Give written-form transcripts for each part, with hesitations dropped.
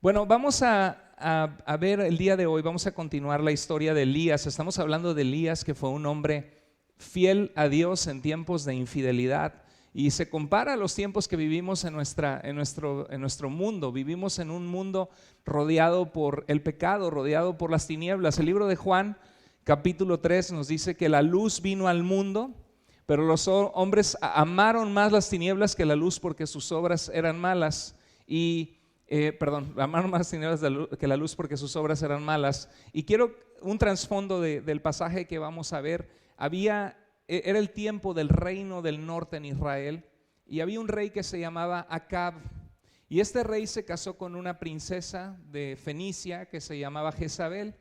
Bueno, vamos a ver el día de hoy, vamos a continuar la historia de Elías. Estamos hablando de Elías, que fue un hombre fiel a Dios en tiempos de infidelidad. Y se compara a los tiempos que vivimos en nuestro mundo. Vivimos en un mundo rodeado por el pecado, rodeado por las tinieblas. El libro de Juan, capítulo 3, nos dice que la luz vino al mundo, pero los hombres amaron más las tinieblas que la luz porque sus obras eran malas. Amaron más las tinieblas que la luz porque sus obras eran malas. Y quiero un trasfondo del pasaje que vamos a ver. Era el tiempo del reino del norte en Israel y había un rey que se llamaba Acab, y este rey se casó con una princesa de Fenicia que se llamaba Jezabel,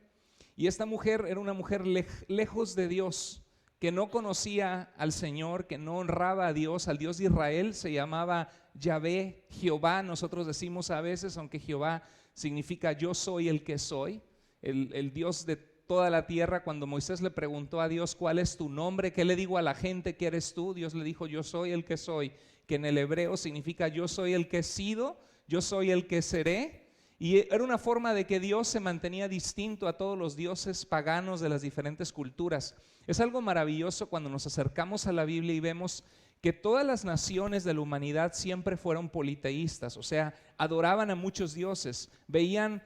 y esta mujer era una mujer lejos de Dios, que no conocía al Señor, que no honraba a Dios, al Dios de Israel. Se llamaba Yahvé, Jehová, nosotros decimos a veces, aunque Jehová significa yo soy el que soy, el Dios de toda la tierra. Cuando Moisés le preguntó a Dios cuál es tu nombre, ¿qué le digo a la gente que eres tú? Dios le dijo yo soy el que soy, que en el hebreo significa yo soy el que he sido, yo soy el que seré. Y era una forma de que Dios se mantenía distinto a todos los dioses paganos de las diferentes culturas. Es algo maravilloso cuando nos acercamos a la Biblia y vemos que todas las naciones de la humanidad siempre fueron politeístas, o sea, adoraban a muchos dioses, veían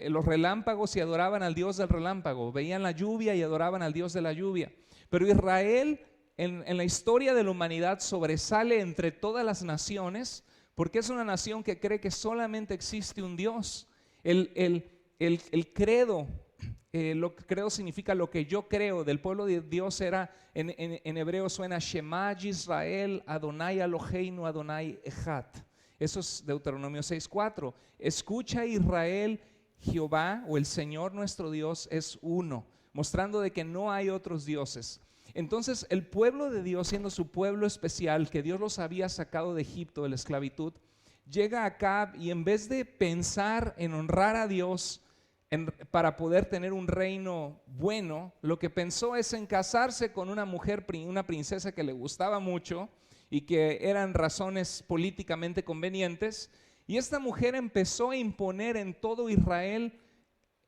los relámpagos y adoraban al Dios del relámpago, veían la lluvia y adoraban al Dios de la lluvia. Pero Israel en la historia de la humanidad sobresale entre todas las naciones porque es una nación que cree que solamente existe un Dios. El credo, lo que creo significa lo que yo creo, del pueblo de Dios era, en hebreo suena Shema Yisrael, Adonai Eloheinu, Adonai Echad. Eso es Deuteronomio 6:4. Escucha Israel, Jehová o el Señor nuestro Dios es uno, mostrando de que no hay otros dioses. Entonces el pueblo de Dios, siendo su pueblo especial, que Dios los había sacado de Egipto, de la esclavitud, llega a Acab y en vez de pensar en honrar a Dios para poder tener un reino bueno, lo que pensó es en casarse con una mujer, una princesa que le gustaba mucho y que eran razones políticamente convenientes. Y esta mujer empezó a imponer en todo Israel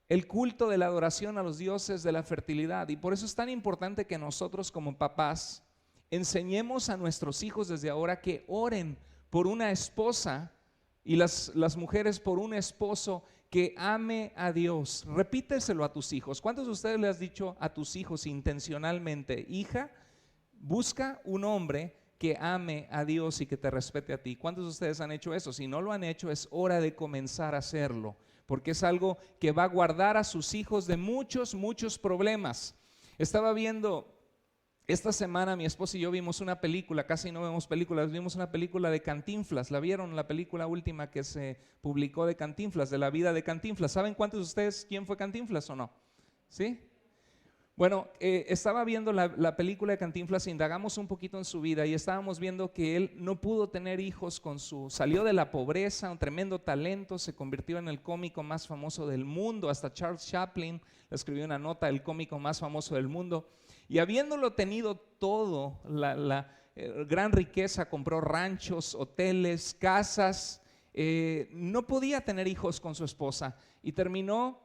el culto de la adoración a los dioses de la fertilidad. Y por eso es tan importante que nosotros como papás enseñemos a nuestros hijos desde ahora que oren por una esposa y las mujeres por un esposo que ame a Dios. Repíteselo a tus hijos. ¿Cuántos de ustedes le has dicho a tus hijos intencionalmente: hija, busca un hombre que ame a Dios y que te respete a ti? ¿Cuántos de ustedes han hecho eso? Si no lo han hecho, es hora de comenzar a hacerlo, porque es algo que va a guardar a sus hijos de muchos problemas. Estaba viendo esta semana, mi esposa y yo vimos una película, casi no vemos películas, vimos una película de Cantinflas. ¿La vieron? La película última que se publicó de Cantinflas, de la vida de Cantinflas. ¿Saben cuántos de ustedes quién fue Cantinflas o no? ¿Sí? Bueno, estaba viendo la película de Cantinflas, indagamos un poquito en su vida y estábamos viendo que él no pudo tener hijos salió de la pobreza, un tremendo talento, se convirtió en el cómico más famoso del mundo. Hasta Charles Chaplin le escribió una nota: el cómico más famoso del mundo. Y habiéndolo tenido todo, gran riqueza, compró ranchos, hoteles, casas, no podía tener hijos con su esposa y terminó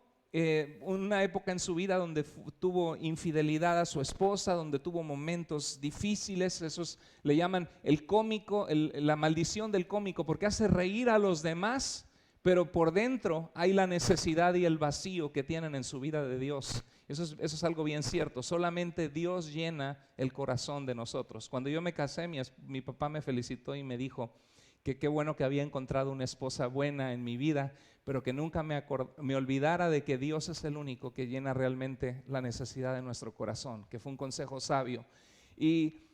una época en su vida donde tuvo infidelidad a su esposa, donde tuvo momentos difíciles. Esos le llaman el cómico, la maldición del cómico, porque hace reír a los demás, pero por dentro hay la necesidad y el vacío que tienen en su vida de Dios. Eso es algo bien cierto. Solamente Dios llena el corazón de nosotros. Cuando yo me casé, mi papá me felicitó y me dijo que qué bueno que había encontrado una esposa buena en mi vida, pero que nunca me olvidara de que Dios es el único que llena realmente la necesidad de nuestro corazón, que fue un consejo sabio. Y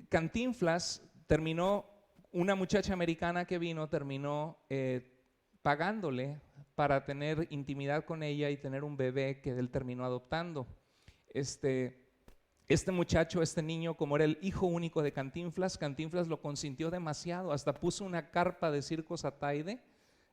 Cantinflas terminó, una muchacha americana que vino, terminó pagándole para tener intimidad con ella y tener un bebé que él terminó adoptando. Este muchacho, este niño, como era el hijo único de Cantinflas, Cantinflas lo consintió demasiado, hasta puso una carpa de circos Ataide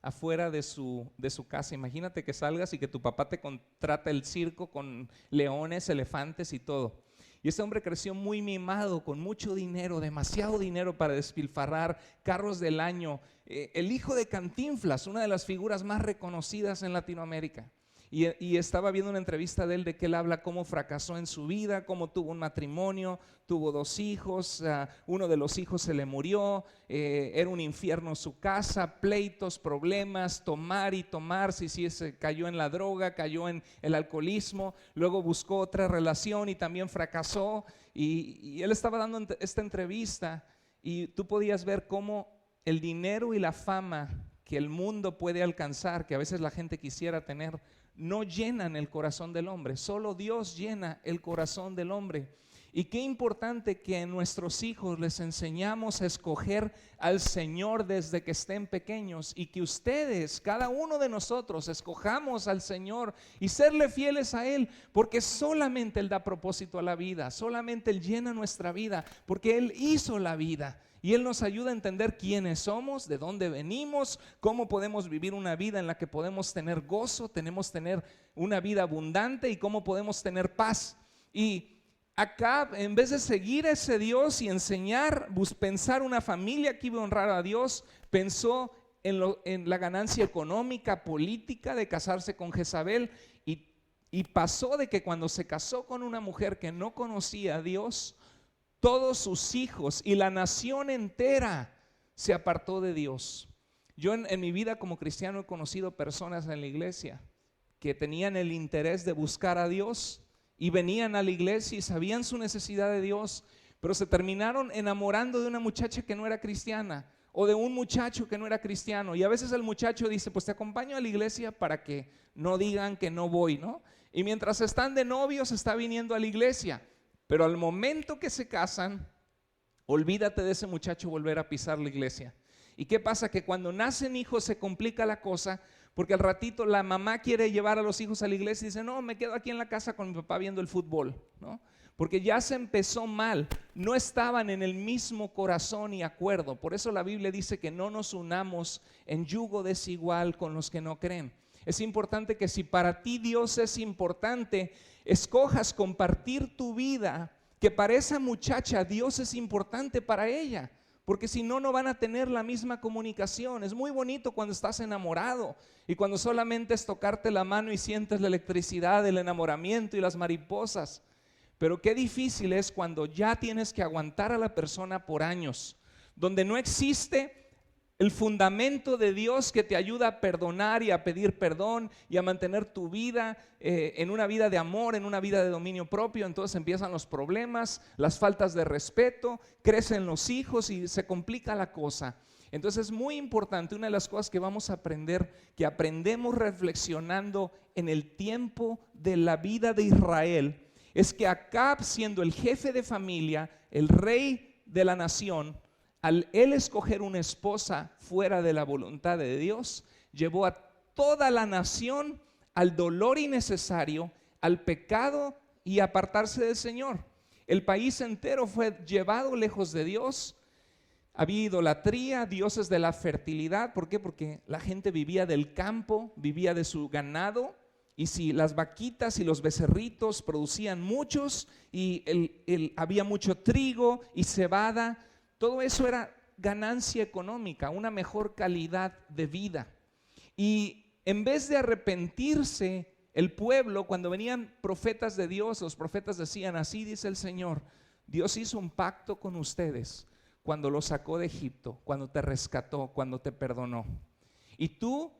afuera de su casa. Imagínate que salgas y que tu papá te contrata el circo con leones, elefantes y todo. Y este hombre creció muy mimado, con mucho dinero, demasiado dinero para despilfarrar, carros del año, el hijo de Cantinflas, una de las figuras más reconocidas en Latinoamérica. Y estaba viendo una entrevista de él, de que él habla cómo fracasó en su vida, cómo tuvo un matrimonio, tuvo 2 hijos, uno de los hijos se le murió, era un infierno su casa, pleitos, problemas, tomar y tomar, si se cayó en la droga, cayó en el alcoholismo, luego buscó otra relación y también fracasó. Y él estaba dando esta entrevista y tú podías ver cómo el dinero y la fama que el mundo puede alcanzar, que a veces la gente quisiera tener, no llenan el corazón del hombre. Solo Dios llena el corazón del hombre. Y qué importante que a nuestros hijos les enseñamos a escoger al Señor desde que estén pequeños, y que ustedes, cada uno de nosotros, escojamos al Señor y serle fieles a Él, porque solamente Él da propósito a la vida, solamente Él llena nuestra vida, porque Él hizo la vida. Y Él nos ayuda a entender quiénes somos, de dónde venimos, cómo podemos vivir una vida en la que podemos tener gozo, tener una vida abundante, y cómo podemos tener paz. Y Acab, en vez de seguir a ese Dios y enseñar, pensar una familia que iba a honrar a Dios, pensó en la ganancia económica, política de casarse con Jezabel, y pasó de que cuando se casó con una mujer que no conocía a Dios, todos sus hijos y la nación entera se apartó de Dios. Yo en mi vida como cristiano he conocido personas en la iglesia que tenían el interés de buscar a Dios y venían a la iglesia y sabían su necesidad de Dios, pero se terminaron enamorando de una muchacha que no era cristiana, o de un muchacho que no era cristiano. Y a veces el muchacho dice: pues te acompaño a la iglesia para que no digan que no voy, ¿no? Y mientras están de novios está viniendo a la iglesia. Pero al momento que se casan, olvídate de ese muchacho volver a pisar la iglesia. ¿Y qué pasa? Que cuando nacen hijos se complica la cosa, porque al ratito la mamá quiere llevar a los hijos a la iglesia y dice: no, me quedo aquí en la casa con mi papá viendo el fútbol, ¿no? Porque ya se empezó mal, no estaban en el mismo corazón y acuerdo. Por eso la Biblia dice que no nos unamos en yugo desigual con los que no creen. Es importante que si para ti Dios es importante, escojas compartir tu vida, que para esa muchacha Dios es importante para ella, porque si no, no van a tener la misma comunicación. Es muy bonito cuando estás enamorado y cuando solamente es tocarte la mano y sientes la electricidad del enamoramiento y las mariposas, pero qué difícil es cuando ya tienes que aguantar a la persona por años, donde no existe el fundamento de Dios que te ayuda a perdonar y a pedir perdón y a mantener tu vida en una vida de amor, en una vida de dominio propio. Entonces empiezan los problemas, las faltas de respeto, crecen los hijos y se complica la cosa. Entonces es muy importante, una de las cosas que vamos a aprender, que aprendemos reflexionando en el tiempo de la vida de Israel, es que Acab, siendo el jefe de familia, el rey de la nación, al él escoger una esposa fuera de la voluntad de Dios, llevó a toda la nación al dolor innecesario, al pecado y a apartarse del Señor. El país entero fue llevado lejos de Dios. Había idolatría, dioses de la fertilidad. ¿Por qué? Porque la gente vivía del campo, vivía de su ganado. Y si las vaquitas y los becerritos producían muchos y había mucho trigo y cebada, todo eso era ganancia económica, una mejor calidad de vida. Y en vez de arrepentirse el pueblo, cuando venían profetas de Dios, los profetas decían: así dice el Señor, Dios hizo un pacto con ustedes cuando los sacó de Egipto, cuando te rescató, cuando te perdonó. Y tú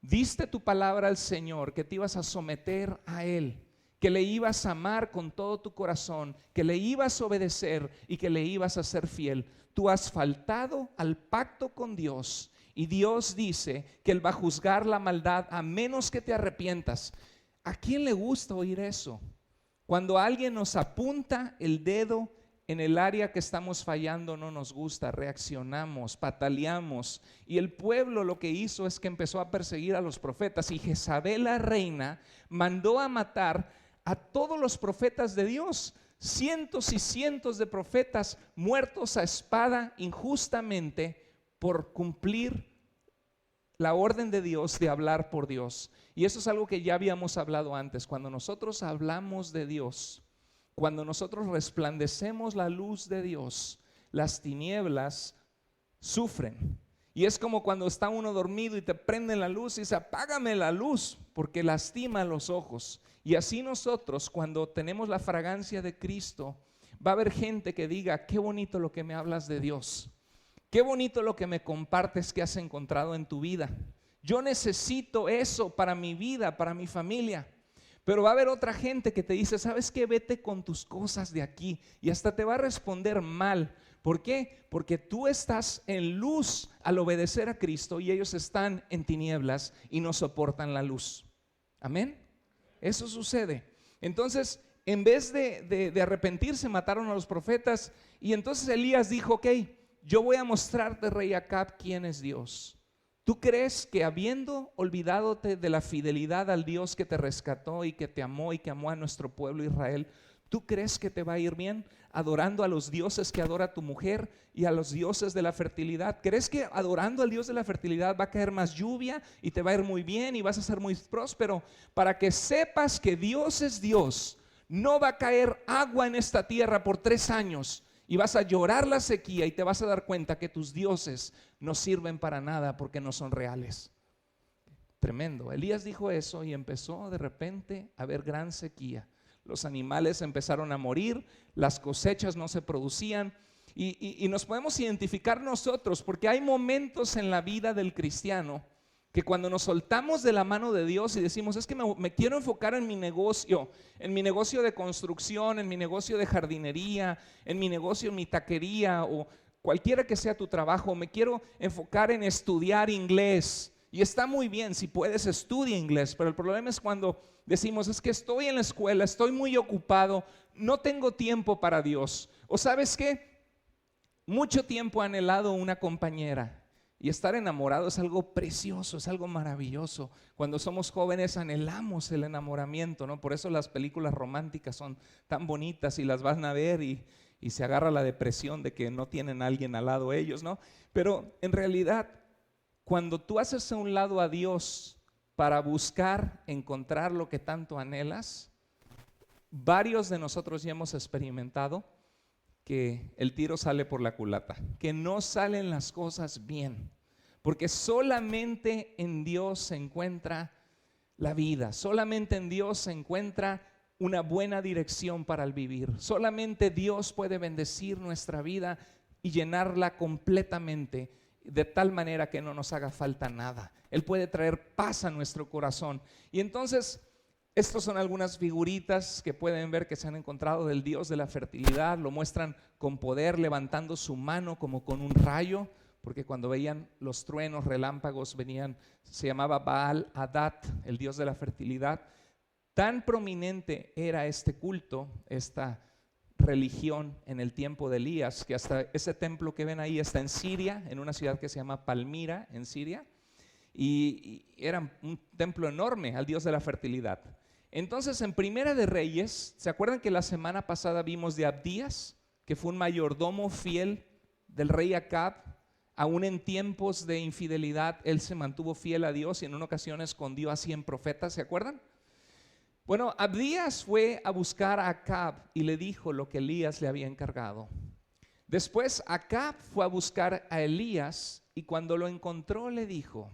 diste tu palabra al Señor, que te ibas a someter a Él, que le ibas a amar con todo tu corazón, que le ibas a obedecer y que le ibas a ser fiel. Tú has faltado al pacto con Dios, y Dios dice que Él va a juzgar la maldad a menos que te arrepientas. ¿A quién le gusta oír eso? Cuando alguien nos apunta el dedo en el área que estamos fallando, no nos gusta, reaccionamos, pataleamos. Y el pueblo lo que hizo es que empezó a perseguir a los profetas, y Jezabel, la reina, mandó a matar a todos los profetas de Dios. Cientos y cientos de profetas muertos a espada injustamente por cumplir la orden de Dios de hablar por Dios. Y eso es algo que ya habíamos hablado antes. Cuando nosotros hablamos de Dios, cuando nosotros resplandecemos la luz de Dios, las tinieblas sufren. Y es como cuando está uno dormido y te prenden la luz y dice, apágame la luz, porque lastima los ojos. Y así nosotros, cuando tenemos la fragancia de Cristo, va a haber gente que diga, qué bonito lo que me hablas de Dios. Qué bonito lo que me compartes que has encontrado en tu vida. Yo necesito eso para mi vida, para mi familia. Pero va a haber otra gente que te dice, ¿sabes qué? Vete con tus cosas de aquí. Y hasta te va a responder mal. ¿Por qué? Porque tú estás en luz al obedecer a Cristo y ellos están en tinieblas y no soportan la luz. Amén. Eso sucede. Entonces, en vez de arrepentirse, mataron a los profetas. Y entonces Elías dijo, ok, yo voy a mostrarte, rey Acab, quién es Dios. ¿Tú crees que habiendo olvidadote de la fidelidad al Dios que te rescató y que te amó y que amó a nuestro pueblo Israel, ¿tú crees que te va a ir bien adorando a los dioses que adora tu mujer y a los dioses de la fertilidad? ¿Crees que adorando al Dios de la fertilidad va a caer más lluvia y te va a ir muy bien y vas a ser muy próspero? Para que sepas que Dios es Dios, no va a caer agua en esta tierra por 3 años. Y vas a llorar la sequía y te vas a dar cuenta que tus dioses no sirven para nada porque no son reales. Tremendo. Elías dijo eso y empezó de repente a haber gran sequía. Los animales empezaron a morir, las cosechas no se producían y nos podemos identificar nosotros porque hay momentos en la vida del cristiano que cuando nos soltamos de la mano de Dios y decimos, es que me quiero enfocar en mi negocio de construcción, en mi negocio de jardinería, en mi negocio, en mi taquería o cualquiera que sea tu trabajo, me quiero enfocar en estudiar inglés. Y está muy bien, si puedes estudia inglés, pero el problema es cuando decimos, es que estoy en la escuela, estoy muy ocupado, no tengo tiempo para Dios. O ¿sabes qué? Mucho tiempo he anhelado una compañera. Y estar enamorado es algo precioso, es algo maravilloso. Cuando somos jóvenes anhelamos el enamoramiento, ¿no? Por eso las películas románticas son tan bonitas y las van a ver y se agarra la depresión de que no tienen a alguien al lado ellos, ¿no? Pero en realidad, cuando tú haces a un lado a Dios para buscar encontrar lo que tanto anhelas, varios de nosotros ya hemos experimentado que el tiro sale por la culata, que no salen las cosas bien, porque solamente en Dios se encuentra la vida, solamente en Dios se encuentra una buena dirección para el vivir, solamente Dios puede bendecir nuestra vida y llenarla completamente de tal manera que no nos haga falta nada. Él puede traer paz a nuestro corazón. Y entonces estos son algunas figuritas que pueden ver que se han encontrado del Dios de la fertilidad. Lo muestran con poder, levantando su mano como con un rayo, porque cuando veían los truenos, relámpagos, venían, se llamaba Baal Hadad, el Dios de la fertilidad. Tan prominente era este culto, esta religión en el tiempo de Elías, que hasta ese templo que ven ahí está en Siria, en una ciudad que se llama Palmira, en Siria, y era un templo enorme al Dios de la fertilidad. Entonces en Primera de Reyes, ¿se acuerdan que la semana pasada vimos de Abdías, que fue un mayordomo fiel del rey Acab? Aún en tiempos de infidelidad, él se mantuvo fiel a Dios y en una ocasión escondió a 100 profetas, ¿se acuerdan? Bueno, Abdías fue a buscar a Acab y le dijo lo que Elías le había encargado. Después Acab fue a buscar a Elías y cuando lo encontró le dijo,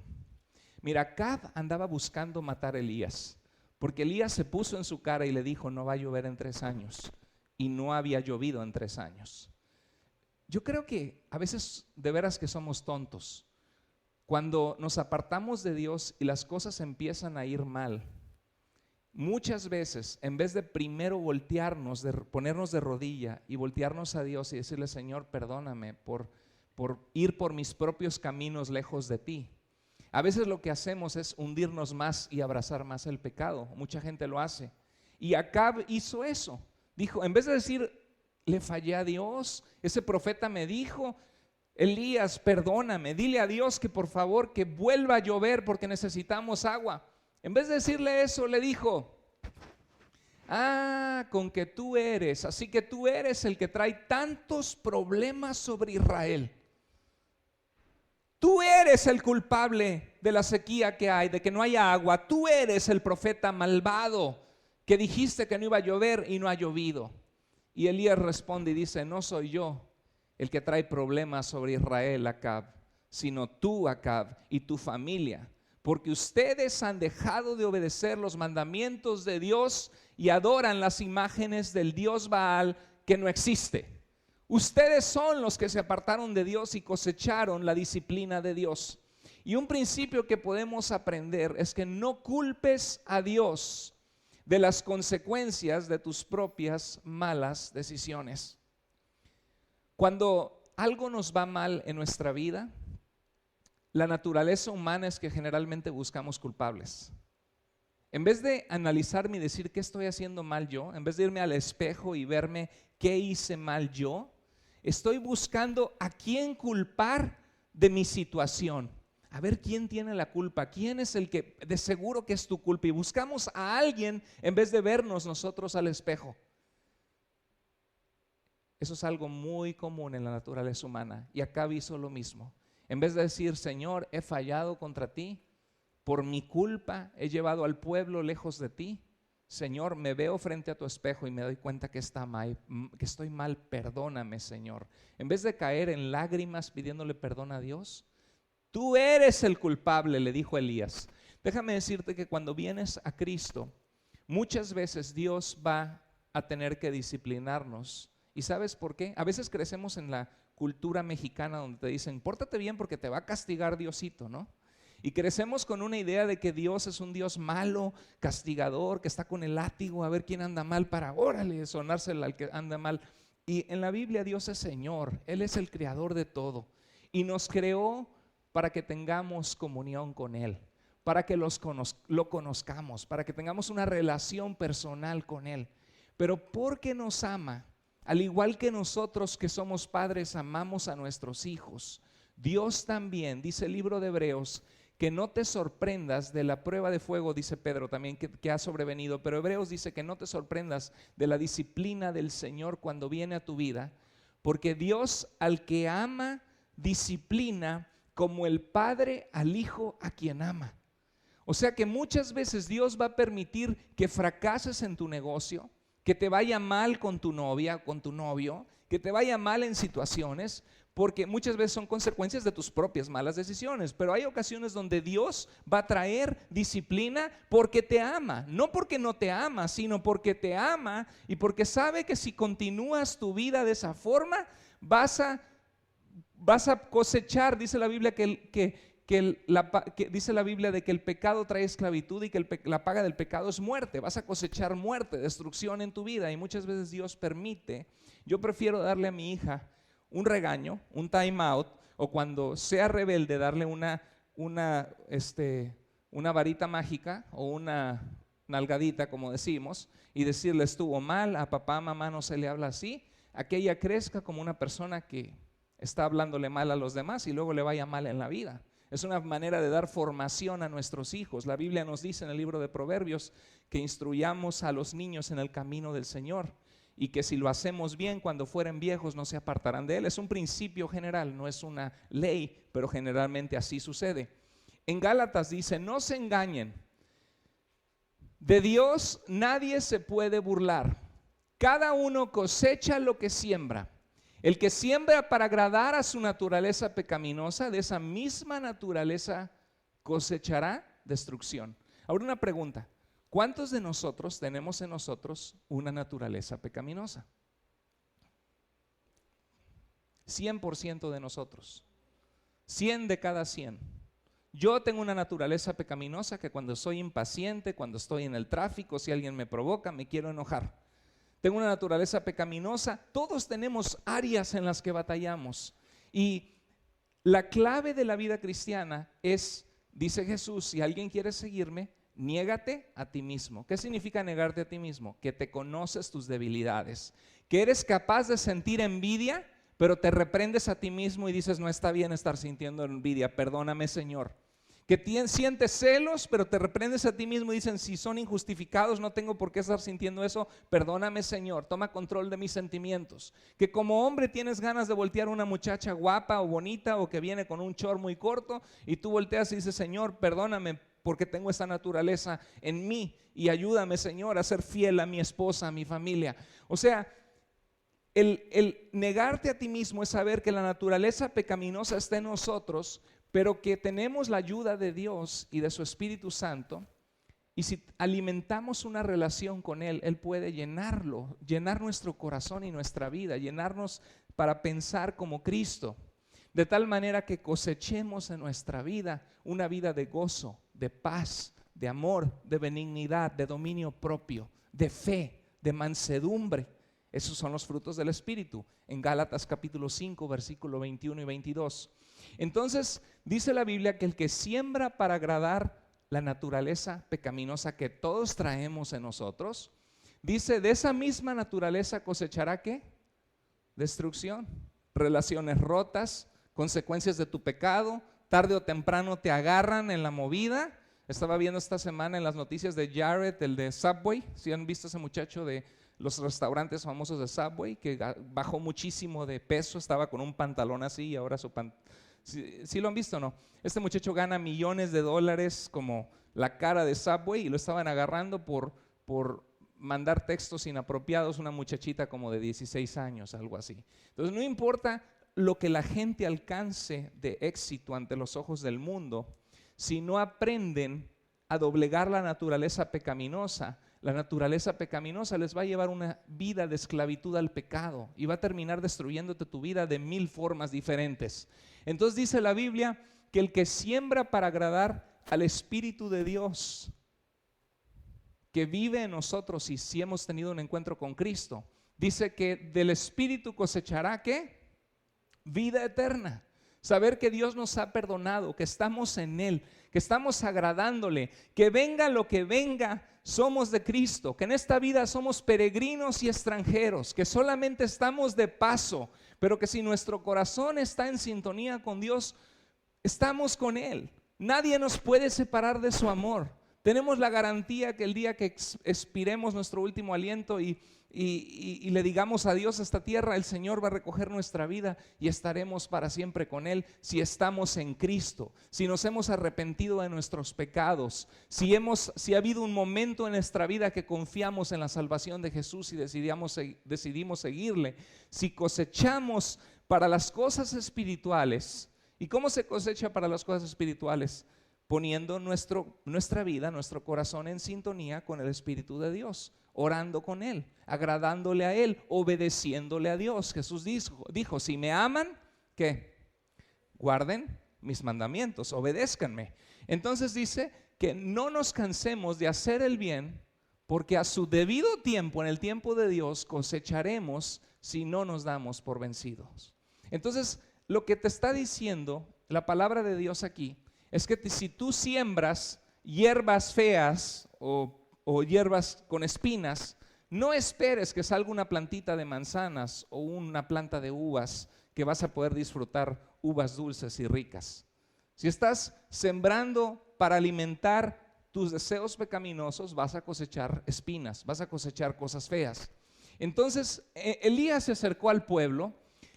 mira, Acab andaba buscando matar a Elías, porque Elías se puso en su cara y le dijo, no va a llover en 3 años. Y no había llovido en 3 años. Yo creo que a veces de veras que somos tontos. Cuando nos apartamos de Dios y las cosas empiezan a ir mal, muchas veces en vez de primero voltearnos, de ponernos de rodilla y voltearnos a Dios y decirle, Señor, perdóname por ir por mis propios caminos lejos de ti, a veces lo que hacemos es hundirnos más y abrazar más el pecado. Mucha gente lo hace. Y Acab hizo eso. Dijo, en vez de decir, le fallé a Dios, ese profeta me dijo, Elías, perdóname, dile a Dios que por favor que vuelva a llover porque necesitamos agua. En vez de decirle eso, le dijo, con que tú eres, así que tú eres el que trae tantos problemas sobre Israel. Tú eres el culpable de la sequía que hay, de que no haya agua. Tú eres el profeta malvado que dijiste que no iba a llover y no ha llovido. Y Elías responde y dice: no soy yo el que trae problemas sobre Israel, Acab, sino tú, Acab, y tu familia, porque ustedes han dejado de obedecer los mandamientos de Dios y adoran las imágenes del dios Baal que no existe. Ustedes son los que se apartaron de Dios y cosecharon la disciplina de Dios. Y un principio que podemos aprender es que no culpes a Dios de las consecuencias de tus propias malas decisiones. Cuando algo nos va mal en nuestra vida, la naturaleza humana es que generalmente buscamos culpables. En vez de analizarme y decir qué estoy haciendo mal yo, en vez de irme al espejo y verme qué hice mal yo, estoy buscando a quién culpar de mi situación. A ver quién tiene la culpa, quién es el que de seguro que es tu culpa. Y buscamos a alguien en vez de vernos nosotros al espejo. Eso es algo muy común en la naturaleza humana. Y Acab hizo lo mismo. En vez de decir: Señor, he fallado contra ti, por mi culpa he llevado al pueblo lejos de ti. Señor, me veo frente a tu espejo y me doy cuenta que estoy mal, perdóname, Señor. En vez de caer en lágrimas pidiéndole perdón a Dios, tú eres el culpable, le dijo Elías. Déjame decirte que cuando vienes a Cristo, muchas veces Dios va a tener que disciplinarnos. ¿Y sabes por qué? A veces crecemos en la cultura mexicana donde te dicen: pórtate bien porque te va a castigar Diosito, ¿no? Y crecemos con una idea de que Dios es un Dios malo, castigador, que está con el látigo a ver quién anda mal para, órale, sonársela al que anda mal. Y en la Biblia Dios es Señor, Él es el creador de todo y nos creó para que tengamos comunión con Él, para que lo conozcamos, para que tengamos una relación personal con Él. Pero porque nos ama, al igual que nosotros que somos padres amamos a nuestros hijos, Dios también, dice el libro de Hebreos, que no te sorprendas de la prueba de fuego, dice Pedro también, que ha sobrevenido. Pero Hebreos dice que no te sorprendas de la disciplina del Señor cuando viene a tu vida, porque Dios al que ama disciplina como el padre al hijo a quien ama. O sea que muchas veces Dios va a permitir que fracases en tu negocio, que te vaya mal con tu novia, con tu novio, que te vaya mal en situaciones, porque muchas veces son consecuencias de tus propias malas decisiones. Pero hay ocasiones donde Dios va a traer disciplina porque te ama, no porque no te ama, sino porque te ama y porque sabe que si continúas tu vida de esa forma, vas a cosechar. Dice la Biblia dice la Biblia de que el pecado trae esclavitud y que la paga del pecado es muerte. Vas a cosechar muerte, destrucción en tu vida, y muchas veces Dios permite. Yo prefiero darle a mi hija un regaño, un time out, o cuando sea rebelde darle una varita mágica o una nalgadita, como decimos, y decirle: estuvo mal, a papá, mamá no se le habla así, a que ella crezca como una persona que está hablándole mal a los demás y luego le vaya mal en la vida. Es una manera de dar formación a nuestros hijos. La Biblia nos dice en el libro de Proverbios que instruyamos a los niños en el camino del Señor, y que si lo hacemos bien, cuando fueren viejos no se apartarán de él. Es un principio general, no es una ley, pero generalmente así sucede. En Gálatas dice: no se engañen, de Dios nadie se puede burlar. Cada uno cosecha lo que siembra. El que siembra para agradar a su naturaleza pecaminosa, de esa misma naturaleza cosechará destrucción. Ahora una pregunta: ¿cuántos de nosotros tenemos en nosotros una naturaleza pecaminosa? 100% de nosotros, 100 de cada 100. Yo tengo una naturaleza pecaminosa que cuando soy impaciente, cuando estoy en el tráfico, si alguien me provoca, me quiero enojar. Tengo una naturaleza pecaminosa. Todos tenemos áreas en las que batallamos. Y la clave de la vida cristiana es, dice Jesús: si alguien quiere seguirme, niégate a ti mismo. ¿Qué significa negarte a ti mismo? Que te conoces tus debilidades, que eres capaz de sentir envidia, pero te reprendes a ti mismo y dices: no está bien estar sintiendo envidia, perdóname, Señor. Que sientes celos, pero te reprendes a ti mismo y dicen: si son injustificados, no tengo por qué estar sintiendo eso, perdóname, Señor, toma control de mis sentimientos. Que como hombre tienes ganas de voltear a una muchacha guapa o bonita o que viene con un short muy corto y tú volteas y dices: Señor, perdóname porque tengo esa naturaleza en mí y ayúdame, Señor, a ser fiel a mi esposa, a mi familia. O sea, El negarte a ti mismo es saber que la naturaleza pecaminosa está en nosotros, pero que tenemos la ayuda de Dios y de su Espíritu Santo. Y si alimentamos una relación con Él, Él puede llenar nuestro corazón y nuestra vida, llenarnos para pensar como Cristo, de tal manera que cosechemos en nuestra vida una vida de gozo, de paz, de amor, de benignidad, de dominio propio, de fe, de mansedumbre. Esos son los frutos del Espíritu, en Gálatas capítulo 5, versículo 21 y 22. Entonces, dice la Biblia que el que siembra para agradar la naturaleza pecaminosa que todos traemos en nosotros, dice, de esa misma naturaleza cosechará ¿qué? Destrucción, relaciones rotas, consecuencias de tu pecado. Tarde o temprano te agarran en la movida. Estaba viendo esta semana en las noticias de Jared, el de Subway. Si han visto ese muchacho de los restaurantes famosos de Subway, que bajó muchísimo de peso, estaba con un pantalón así y ahora su pantalón. ¿Sí lo han visto o no? Este muchacho gana millones de dólares como la cara de Subway y lo estaban agarrando por mandar textos inapropiados a una muchachita como de 16 años, algo así. Entonces no importa lo que la gente alcance de éxito ante los ojos del mundo, si no aprenden a doblegar la naturaleza pecaminosa les va a llevar una vida de esclavitud al pecado y va a terminar destruyéndote tu vida de 1000 formas diferentes. Entonces dice la Biblia que el que siembra para agradar al Espíritu de Dios que vive en nosotros, y si hemos tenido un encuentro con Cristo, dice que del Espíritu cosechará ¿qué? Vida eterna. Saber que Dios nos ha perdonado, que estamos en Él, que estamos agradándole, que venga lo que venga, somos de Cristo, que en esta vida somos peregrinos y extranjeros, que solamente estamos de paso, pero que si nuestro corazón está en sintonía con Dios, estamos con Él. Nadie nos puede separar de su amor. Tenemos la garantía que el día que expiremos nuestro último aliento y le digamos adiós a esta tierra, el Señor va a recoger nuestra vida y estaremos para siempre con Él si estamos en Cristo, si nos hemos arrepentido de nuestros pecados, si ha habido un momento en nuestra vida que confiamos en la salvación de Jesús y decidimos seguirle, si cosechamos para las cosas espirituales. ¿Y cómo se cosecha para las cosas espirituales? Poniendo nuestra vida, nuestro corazón en sintonía con el Espíritu de Dios, orando con Él, agradándole a Él, obedeciéndole a Dios. Jesús dijo, si me aman, ¿qué? Guarden mis mandamientos, obedézcanme. Entonces dice que no nos cansemos de hacer el bien, porque a su debido tiempo, en el tiempo de Dios, cosecharemos si no nos damos por vencidos. Entonces, lo que te está diciendo la palabra de Dios aquí es que si tú siembras hierbas feas o hierbas con espinas, no esperes que salga una plantita de manzanas o una planta de uvas que vas a poder disfrutar uvas dulces y ricas. Si estás sembrando para alimentar tus deseos pecaminosos, vas a cosechar espinas, vas a cosechar cosas feas. Entonces Elías se acercó al pueblo,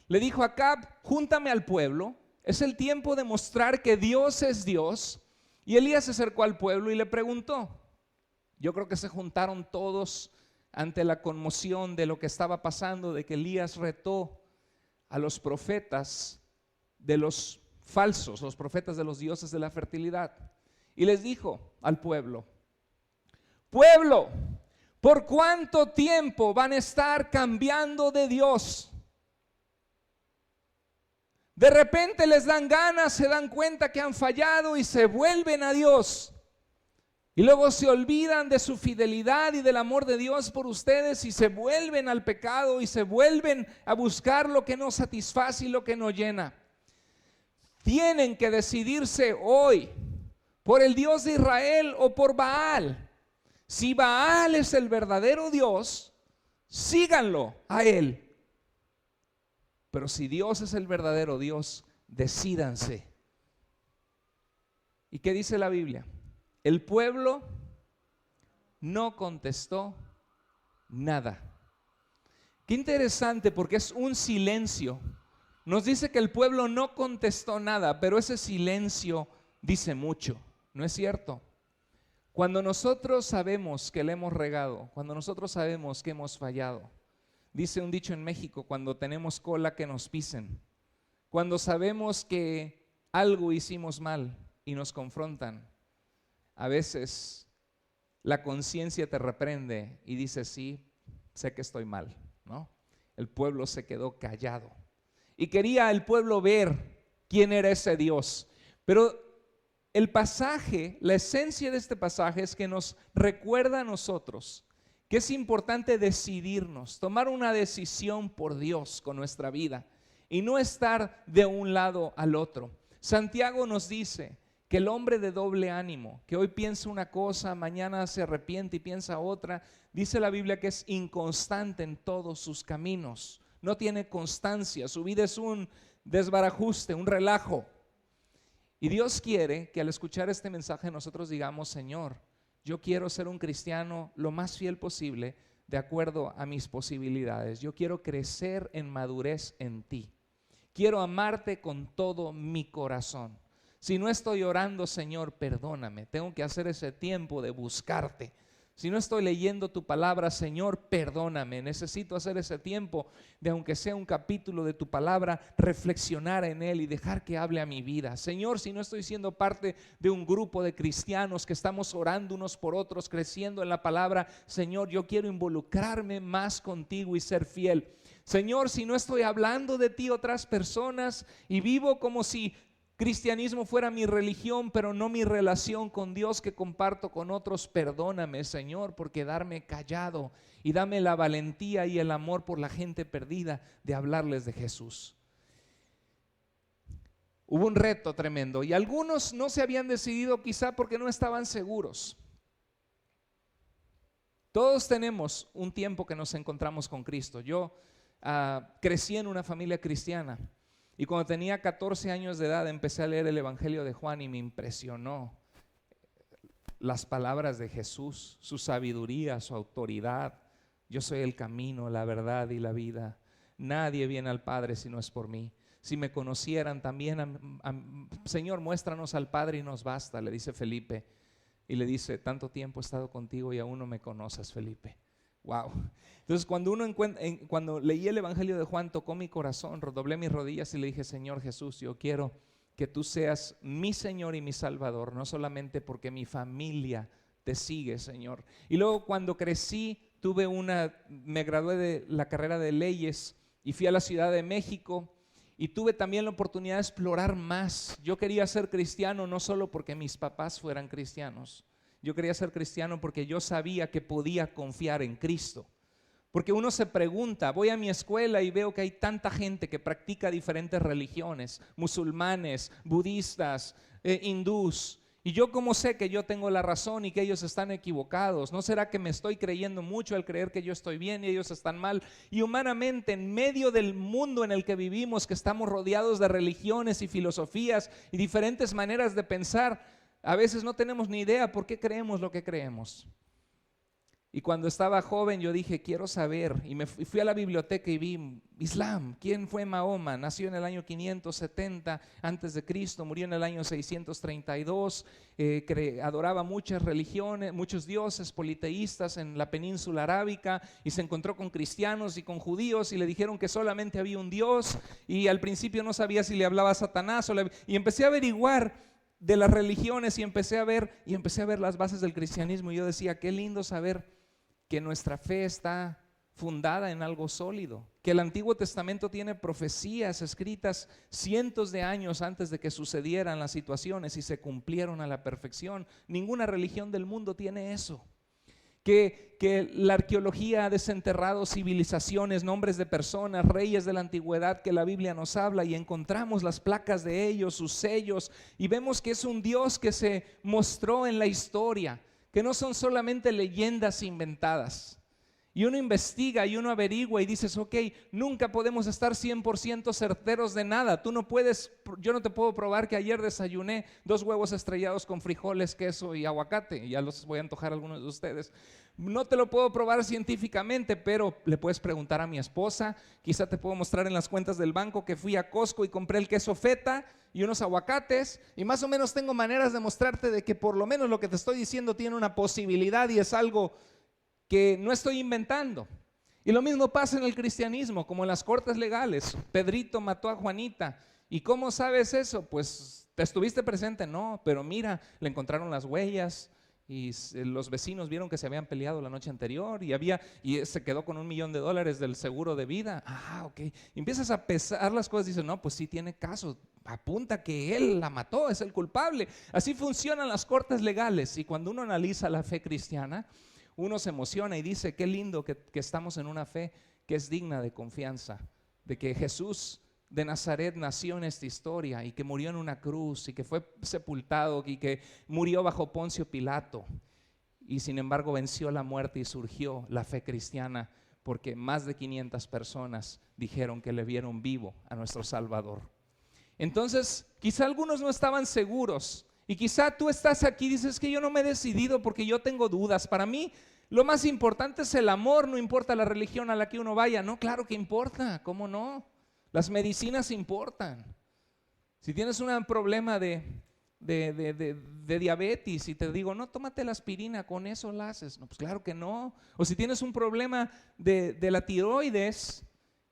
le dijo a Acab, júntame al pueblo. Es el tiempo de mostrar que Dios es Dios. Y Elías se acercó al pueblo y le preguntó. Yo creo que se juntaron todos ante la conmoción de lo que estaba pasando, de que Elías retó a los profetas de los falsos, los profetas de los dioses de la fertilidad. Y les dijo al pueblo, pueblo, ¿por cuánto tiempo van a estar cambiando de Dios? De repente les dan ganas, se dan cuenta que han fallado y se vuelven a Dios. Y luego se olvidan de su fidelidad y del amor de Dios por ustedes y se vuelven al pecado y se vuelven a buscar lo que no satisface y lo que no llena. Tienen que decidirse hoy por el Dios de Israel o por Baal. Si Baal es el verdadero Dios, síganlo a él. Pero si Dios es el verdadero Dios, decídanse. ¿Y qué dice la Biblia? El pueblo no contestó nada. Qué interesante, porque es un silencio. Nos dice que el pueblo no contestó nada, pero ese silencio dice mucho, ¿no es cierto? Cuando nosotros sabemos que le hemos regado, cuando nosotros sabemos que hemos fallado, Dice un dicho en México: cuando tenemos cola, que nos pisen. Cuando sabemos que algo hicimos mal y nos confrontan, a veces la conciencia te reprende y dice: sí, sé que estoy mal, ¿no? El pueblo se quedó callado y quería el pueblo ver quién era ese Dios. Pero el pasaje, la esencia de este pasaje es que nos recuerda a nosotros que es importante decidirnos, tomar una decisión por Dios con nuestra vida y no estar de un lado al otro. Santiago nos dice que el hombre de doble ánimo, que hoy piensa una cosa, mañana se arrepiente y piensa otra, dice la Biblia que es inconstante en todos sus caminos, no tiene constancia, su vida es un desbarajuste, un relajo. Y Dios quiere que al escuchar este mensaje nosotros digamos: Señor, yo quiero ser un cristiano lo más fiel posible de acuerdo a mis posibilidades. Yo quiero crecer en madurez en ti. Quiero amarte con todo mi corazón. Si no estoy orando, Señor, perdóname. Tengo que hacer ese tiempo de buscarte. Si no estoy leyendo tu palabra, Señor, perdóname. Necesito hacer ese tiempo de, aunque sea un capítulo de tu palabra, reflexionar en él y dejar que hable a mi vida. Señor, si no estoy siendo parte de un grupo de cristianos que estamos orando unos por otros, creciendo en la palabra, Señor, yo quiero involucrarme más contigo y ser fiel. Señor, si no estoy hablando de ti a otras personas y vivo como si cristianismo fuera mi religión, pero no mi relación con Dios que comparto con otros, perdóname, Señor, por quedarme callado, y dame la valentía y el amor por la gente perdida de hablarles de Jesús. Hubo un reto tremendo y algunos no se habían decidido, quizá porque no estaban seguros. Todos tenemos un tiempo que nos encontramos con Cristo. Yo crecí en una familia cristiana. Y cuando tenía 14 años de edad empecé a leer el Evangelio de Juan y me impresionó las palabras de Jesús, su sabiduría, su autoridad. Yo soy el camino, la verdad y la vida. Nadie viene al Padre si no es por mí. Si me conocieran también, Señor, muéstranos al Padre y nos basta, le dice Felipe. Y le dice: tanto tiempo he estado contigo y aún no me conoces, Felipe. Wow. Entonces cuando leí el Evangelio de Juan, tocó mi corazón, doblé mis rodillas y le dije: Señor Jesús, yo quiero que tú seas mi Señor y mi Salvador, no solamente porque mi familia te sigue, Señor. Y luego cuando crecí, me gradué de la carrera de leyes y fui a la Ciudad de México y tuve también la oportunidad de explorar más. Yo quería ser cristiano no solo porque mis papás fueran cristianos. Yo quería ser cristiano porque yo sabía que podía confiar en Cristo. Porque uno se pregunta, voy a mi escuela y veo que hay tanta gente que practica diferentes religiones, musulmanes, budistas, hindús. Y yo, ¿cómo sé que yo tengo la razón y que ellos están equivocados? ¿No será que me estoy creyendo mucho al creer que yo estoy bien y ellos están mal? Y humanamente, en medio del mundo en el que vivimos, que estamos rodeados de religiones y filosofías y diferentes maneras de pensar, a veces no tenemos ni idea por qué creemos lo que creemos. Y cuando estaba joven yo dije: quiero saber, y fui a la biblioteca y vi Islam. ¿Quién fue Mahoma? Nació en el año 570 antes de Cristo, murió en el año 632, adoraba muchas religiones, muchos dioses politeístas en la península arábica, y se encontró con cristianos y con judíos y le dijeron que solamente había un Dios, y al principio no sabía si le hablaba a Satanás y empecé a averiguar de las religiones y empecé a ver las bases del cristianismo, y yo decía: qué lindo saber que nuestra fe está fundada en algo sólido, que el Antiguo Testamento tiene profecías escritas cientos de años antes de que sucedieran las situaciones y se cumplieron a la perfección. Ninguna religión del mundo tiene eso. Que la arqueología ha desenterrado civilizaciones, nombres de personas, reyes de la antigüedad que la Biblia nos habla, y encontramos las placas de ellos, sus sellos, y vemos que es un Dios que se mostró en la historia, que no son solamente leyendas inventadas. Y uno investiga y uno averigua y dices: ok, nunca podemos estar 100% certeros de nada. Yo no te puedo probar que ayer desayuné 2 huevos estrellados con frijoles, queso y aguacate. Ya los voy a antojar a algunos de ustedes. No te lo puedo probar científicamente, pero le puedes preguntar a mi esposa. Quizá te puedo mostrar en las cuentas del banco que fui a Costco y compré el queso feta y unos aguacates, y más o menos tengo maneras de mostrarte de que por lo menos lo que te estoy diciendo tiene una posibilidad y es algo que no estoy inventando. Y lo mismo pasa en el cristianismo, como en las cortes legales. Pedrito mató a Juanita. ¿Y cómo sabes eso? Pues, ¿te estuviste presente? No, pero mira, le encontraron las huellas y los vecinos vieron que se habían peleado la noche anterior y se quedó con $1 millón del seguro de vida. Ok. Y empiezas a pesar las cosas y dices, no, pues sí tiene caso. Apunta que él la mató, es el culpable. Así funcionan las cortes legales. Y cuando uno analiza la fe cristiana, uno se emociona y dice, qué lindo que estamos en una fe que es digna de confianza, de que Jesús de Nazaret nació en esta historia y que murió en una cruz y que fue sepultado y que murió bajo Poncio Pilato y sin embargo venció la muerte y surgió la fe cristiana porque más de 500 personas dijeron que le vieron vivo a nuestro Salvador. Entonces, quizá algunos no estaban seguros y quizá tú estás aquí y dices que yo no me he decidido porque yo tengo dudas. Para mí lo más importante es el amor, no importa la religión a la que uno vaya. No, claro que importa, ¿cómo no? Las medicinas importan. Si tienes un problema de diabetes y te digo, no, tómate la aspirina, con eso la haces. No, pues claro que no. O si tienes un problema de la tiroides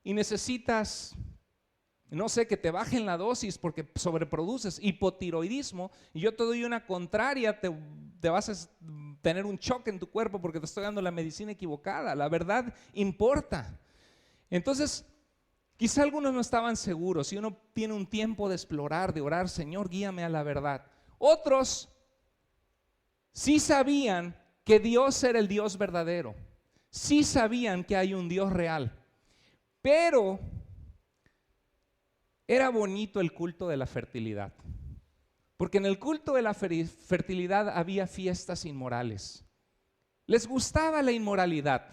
y necesitas, no sé, que te bajen la dosis porque sobreproduces hipotiroidismo y yo te doy una contraria, te vas a tener un choque en tu cuerpo porque te estoy dando la medicina equivocada. La verdad importa. Entonces, quizá algunos no estaban seguros y uno tiene un tiempo de explorar, de orar, Señor, guíame a la verdad. Otros sí sabían que Dios era el Dios verdadero, sí sabían que hay un Dios real, pero era bonito el culto de la fertilidad, porque en el culto de la fertilidad había fiestas inmorales, les gustaba la inmoralidad.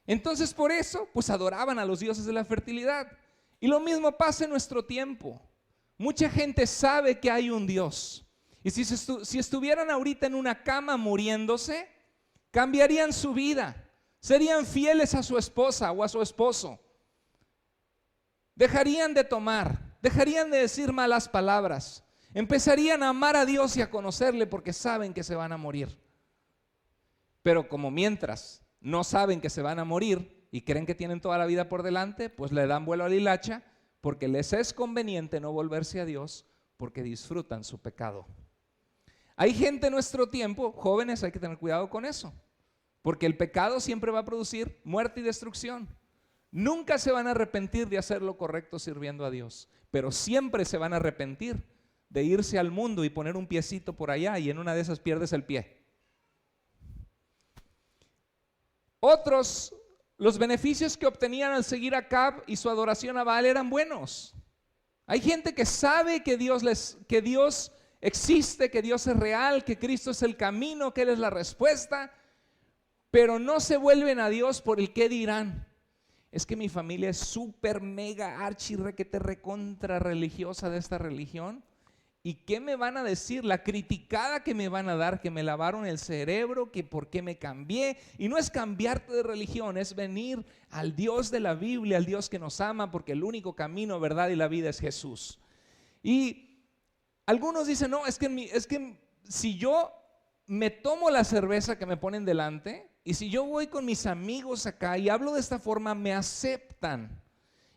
Entonces por eso pues adoraban a los dioses de la fertilidad. Y lo mismo pasa en nuestro tiempo. Mucha gente sabe que hay un Dios. Y si estuvieran ahorita en una cama muriéndose, cambiarían su vida. Serían fieles a su esposa o a su esposo. Dejarían de tomar, dejarían de decir malas palabras. Empezarían a amar a Dios y a conocerle porque saben que se van a morir. Pero como mientras no saben que se van a morir y creen que tienen toda la vida por delante, pues le dan vuelo a la hilacha porque les es conveniente no volverse a Dios porque disfrutan su pecado. Hay gente en nuestro tiempo, jóvenes, hay que tener cuidado con eso, porque el pecado siempre va a producir muerte y destrucción. Nunca se van a arrepentir de hacer lo correcto sirviendo a Dios, pero siempre se van a arrepentir de irse al mundo y poner un piecito por allá y en una de esas pierdes el pie. Otros, los beneficios que obtenían al seguir a Acab y su adoración a Baal eran buenos. Hay gente que sabe que Dios existe, que Dios es real, que Cristo es el camino, que Él es la respuesta, pero no se vuelven a Dios por el qué dirán. Es que mi familia es súper mega archi requete recontra religiosa de esta religión. ¿Y qué me van a decir? La criticada que me van a dar, que me lavaron el cerebro, que por qué me cambié. Y no es cambiarte de religión, es venir al Dios de la Biblia, al Dios que nos ama, porque el único camino, verdad y la vida es Jesús. Y algunos dicen, no, es que si yo me tomo la cerveza que me ponen delante, y si yo voy con mis amigos acá y hablo de esta forma, me aceptan.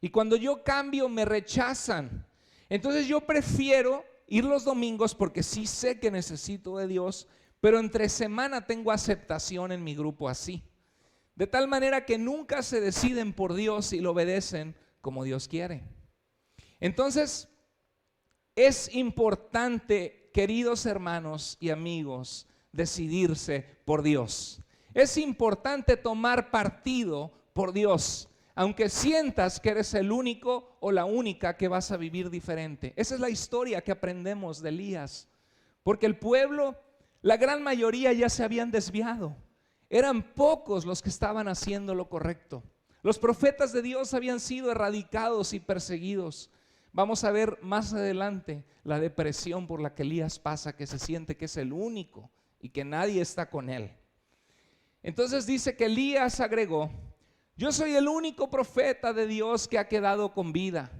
Y cuando yo cambio, me rechazan. Entonces yo prefiero ir los domingos porque sí sé que necesito de Dios, pero entre semana tengo aceptación en mi grupo así. De tal manera que nunca se deciden por Dios y lo obedecen como Dios quiere. Entonces, es importante, queridos hermanos y amigos, decidirse por Dios. Es importante tomar partido por Dios, aunque sientas que eres el único o la única que vas a vivir diferente. Esa es la historia que aprendemos de Elías, porque el pueblo, la gran mayoría ya se habían desviado. Eran pocos los que estaban haciendo lo correcto. Los profetas de Dios habían sido erradicados y perseguidos. Vamos a ver más adelante la depresión por la que Elías pasa, que se siente que es el único y que nadie está con él. Entonces dice que Elías agregó: yo soy el único profeta de Dios que ha quedado con vida,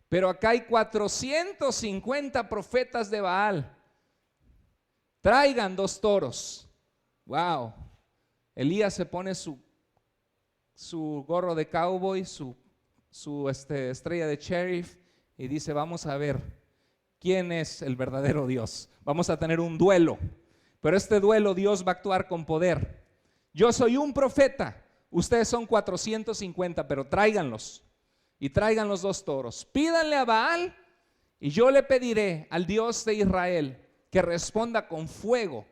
pero acá hay 450 profetas de Baal. Traigan 2 toros. Wow. Elías se pone su su gorro de cowboy, su estrella de sheriff y dice, vamos a ver quién es el verdadero Dios. Vamos a tener un duelo, pero este duelo Dios va a actuar con poder. Yo soy un profeta, ustedes son 450, pero tráiganlos y traigan los 2 toros. Pídanle a Baal y yo le pediré al Dios de Israel que responda con fuego.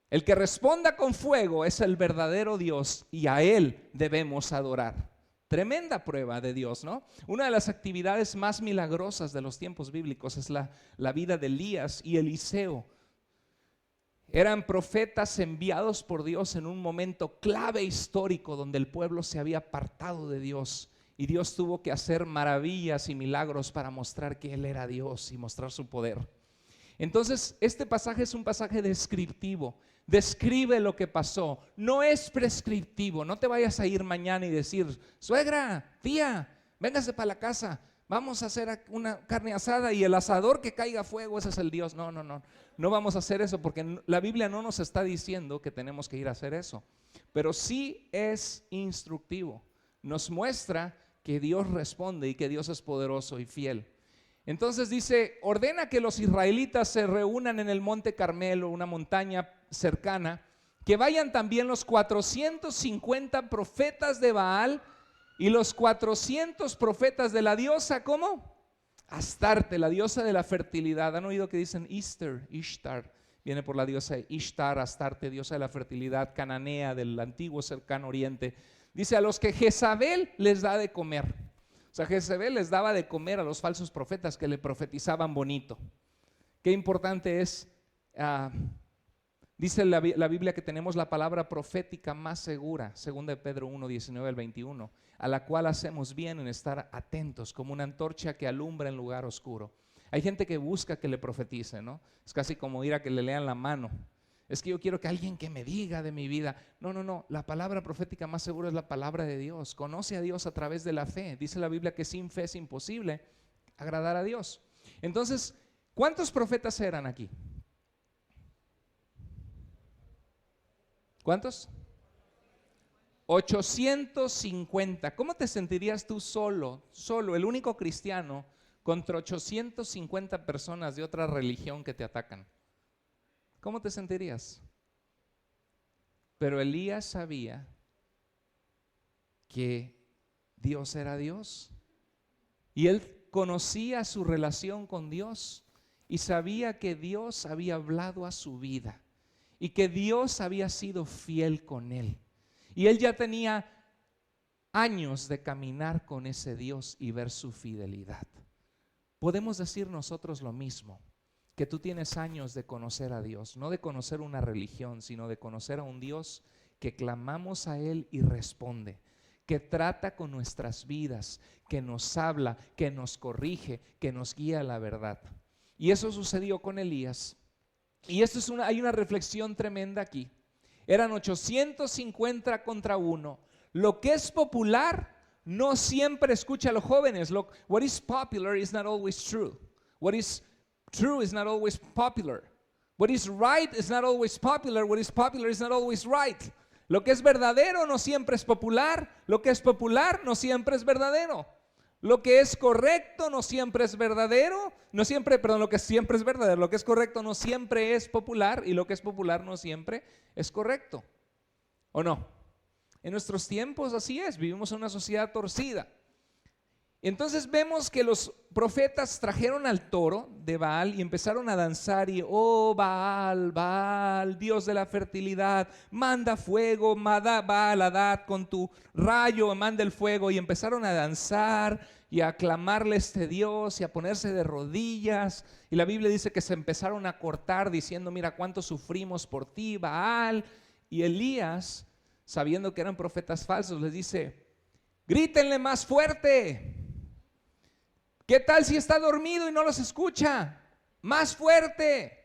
El que responda con fuego es el verdadero Dios y a Él debemos adorar. Tremenda prueba de Dios, ¿no? Una de las actividades más milagrosas de los tiempos bíblicos es la vida de Elías y Eliseo. Eran profetas enviados por Dios en un momento clave histórico donde el pueblo se había apartado de Dios y Dios tuvo que hacer maravillas y milagros para mostrar que Él era Dios y mostrar su poder. Entonces, este pasaje es un pasaje descriptivo. Describe lo que pasó, no es prescriptivo. No te vayas a ir mañana y decir, suegra, tía, véngase para la casa, vamos a hacer una carne asada y el asador que caiga fuego, ese es el Dios. No vamos a hacer eso porque la Biblia no nos está diciendo que tenemos que ir a hacer eso, pero sí es instructivo, nos muestra que Dios responde y que Dios es poderoso y fiel. Entonces dice, ordena que los israelitas se reúnan en el monte Carmelo, una montaña cercana, que vayan también los 450 profetas de Baal y los 400 profetas de la diosa, ¿cómo? Astarte, la diosa de la fertilidad. ¿Han oído que dicen Ishtar? Viene por la diosa Ishtar, Astarte, diosa de la fertilidad, cananea del antiguo cercano oriente. Dice, a los que Jezabel les da de comer. O sea, Jezabel les daba de comer a los falsos profetas que le profetizaban bonito. Qué importante es, dice la Biblia que tenemos la palabra profética más segura, 2 Pedro 1, 19 al 21, a la cual hacemos bien en estar atentos, como una antorcha que alumbra en lugar oscuro. Hay gente que busca que le profetice, ¿no? Es casi como ir a que le lean la mano. Es que yo quiero que alguien que me diga de mi vida. No, la palabra profética más segura es la palabra de Dios. Conoce a Dios a través de la fe. Dice la Biblia que sin fe es imposible agradar a Dios. Entonces, ¿cuántos profetas eran aquí? ¿Cuántos? 850. ¿Cómo te sentirías tú solo, el único cristiano, contra 850 personas de otra religión que te atacan? ¿Cómo te sentirías? Pero Elías sabía que Dios era Dios y él conocía su relación con Dios y sabía que Dios había hablado a su vida y que Dios había sido fiel con él. Y él ya tenía años de caminar con ese Dios y ver su fidelidad. Podemos decir nosotros lo mismo, que tú tienes años de conocer a Dios, no de conocer una religión, sino de conocer a un Dios que clamamos a Él y responde, que trata con nuestras vidas, que nos habla, que nos corrige, que nos guía a la verdad. Y eso sucedió con Elías. Y esto hay una reflexión tremenda aquí. Eran 850 contra 1. Lo que es popular no siempre escucha a los jóvenes. What is popular is not always true. What is true is not always popular. What is right is not always popular. What is popular is not always right. Lo que es verdadero no siempre es popular. Lo que es popular no siempre es verdadero. Lo que es correcto no siempre es verdadero. Lo que siempre es verdadero. Lo que es correcto no siempre es popular. Y lo que es popular no siempre es correcto. ¿O no? En nuestros tiempos así es. Vivimos en una sociedad torcida. Entonces vemos que los profetas trajeron al toro de Baal y empezaron a danzar y, oh Baal, Baal, Dios de la fertilidad, manda fuego, Baal Hadad, con tu rayo manda el fuego, y empezaron a danzar y a clamarle a este Dios y a ponerse de rodillas, y la Biblia dice que se empezaron a cortar diciendo, mira cuánto sufrimos por ti, Baal. Y Elías, sabiendo que eran profetas falsos, les dice, grítenle más fuerte. ¿Qué tal si está dormido y no los escucha? Más fuerte.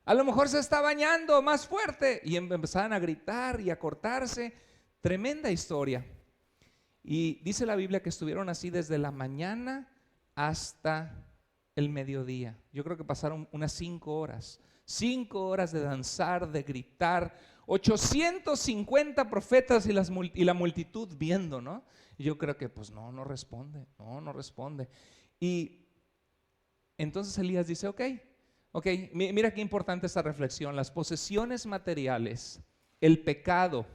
A lo mejor se está bañando, más fuerte. Y empezaron a gritar y a cortarse. Tremenda historia. Y dice la Biblia que estuvieron así desde la mañana hasta el mediodía. Yo creo que pasaron unas 5 horas. 5 horas de danzar, de gritar, 850 profetas y la multitud viendo, ¿no? Y yo creo que pues no responde. Y entonces Elías dice, ok, mira qué importante esta reflexión. Las posesiones materiales, el pecado,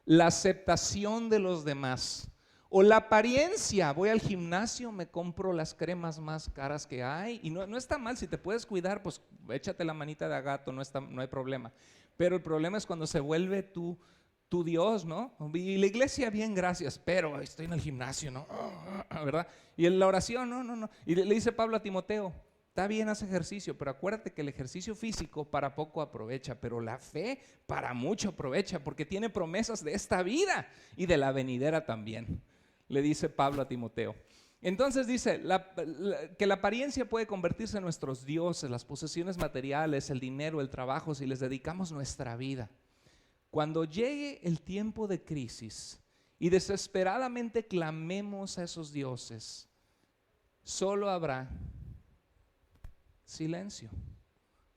la aceptación de los demás o la apariencia. Voy al gimnasio, me compro las cremas más caras que hay y no está mal, si te puedes cuidar, pues échate la manita de gato, no hay problema. Pero el problema es cuando se vuelve tu Dios, ¿no? Y la iglesia, bien, gracias, pero estoy en el gimnasio, ¿no? ¿Verdad? Y en la oración, no. Y le dice Pablo a Timoteo, está bien, haz ejercicio, pero acuérdate que el ejercicio físico para poco aprovecha, pero la fe para mucho aprovecha, porque tiene promesas de esta vida y de la venidera también, le dice Pablo a Timoteo. Entonces dice que la apariencia puede convertirse en nuestros dioses, las posesiones materiales, el dinero, el trabajo, si les dedicamos nuestra vida. Cuando llegue el tiempo de crisis y desesperadamente clamemos a esos dioses, solo habrá silencio,